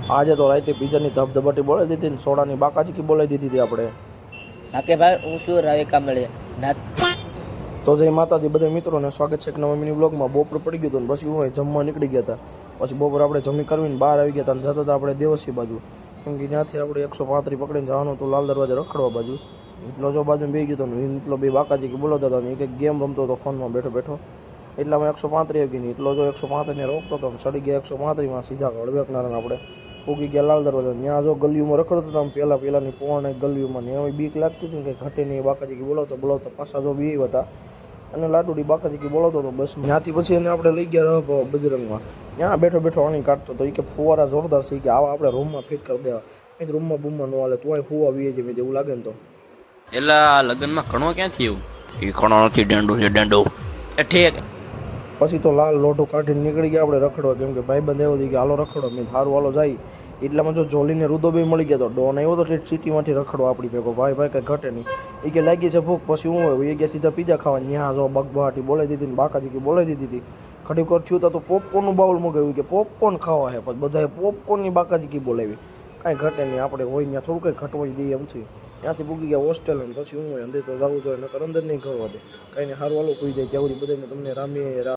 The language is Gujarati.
આજે તો રાતે પીઝાની ધબધબાટી બોલાવી દીધી ને સોડાની બાકાચીકી બોલાવી દીધી હતી આપણે. હા કે ભાઈ હું શું રાવે કામળે ના. તો જય માતાજી બધા મિત્રોને સ્વાગત છે એક નવા મિની બ્લોગમાં. બપોર પડી ગયું હતું ને પછી હું જમવા નીકળી ગયા હતા. પછી બપોર આપણે જમી કરવીને બહાર આવી ગયા હતા અને જતા હતા આપણે દેવસી બાજુ, કેમ કે ત્યાંથી આપણે 135 પકડીને જવાનું હતું લાલ દરવાજા રખડવા બાજુ. એટલો જો બાજુ બે ગયો હતો ને એટલો બે બાકાચીકી બોલાવતા હતા ને એક ગેમ રમતો હતો ફોનમાં બેઠો બેઠો. એટલામાં 135 આવી ગઈ એટલો જો 135 રોકતો હતો સડી ગયા 135માં સીધા હળવેકનારાને આપણે પૂગી ગયા લાલ દરવાજા. ત્યાં જો ગલીઓમાં રખડતો હતો આમ પહેલાંની પોણ ગલીઓમાં ને એવી બીક લાગતી હતી ને કંઈ ઘટે નહીં. બાકાચીકી બોલાવતા પાછા જો બી હતા અને લાડુડી બાકાચીકી બોલાવતો હતો. બસ ત્યાંથી પછી એને આપણે લઈ ગયા રહો બજરંગમાં. ત્યાં બેઠો બેઠો અણી કાઢતો હતો. એ કે ફુવારા જોરદાર છે કે આવા આપણે રૂમમાં ફિટ કરી દેવા. એ રૂમમાં બૂમમાં ન હાલે, તું અહીં ફુવા વીએ છે મેં એવું લાગે ને તો. એટલે આ લગ્નમાં ઘણો ક્યાંથી એવું એ ઘણો નથી, ડેંડો છે ડેંડો એ ઠીક. પછી તો લાલ લોઢું કાઢીને નીકળી ગયા આપણે રખડવા, કેમ કે ભાઈબંધ એવો હતી કે હાલો રખડો. મેં સારું હાલો જાય. એટલામાં જો જોલીને રુદોબી મળી ગયા તો ડોન આવ્યો તો સિટીમાંથી રખડો આપણી ભેગો. ભાઈ કંઈ ઘટે નહીં. એ કે લાગી છે ભૂખ. પછી હું હોય એ ગયા સીધા પીઝા ખાવા. ત્યાં જો બગબહાટી બોલાવી દીધી ને બાકાચીકી બોલાવી દીધી. ઘડીક વાર થયું તો પોપકોર્નનું બાઉલ મગાવ્યું કે પોપકોર્ન ખાવા છે. પછી બધાએ પોપકોર્નની બાકાચીકી બોલાવી. કાંઈ ઘટે નહીં. આપણે હોય ત્યાં થોડું કંઈ ઘટવા દઈએ એમ થયું. ત્યાંથી પૂગી ગયા હોસ્ટેલ અને પછી હું હોય અંદર તો જવું જોઈએ નકર અંદર નહીં કરવા દે. કાંઈ નહીં સારું હાલો કોઈ જાય ત્યાં સુધી બધાને તમને રામીએ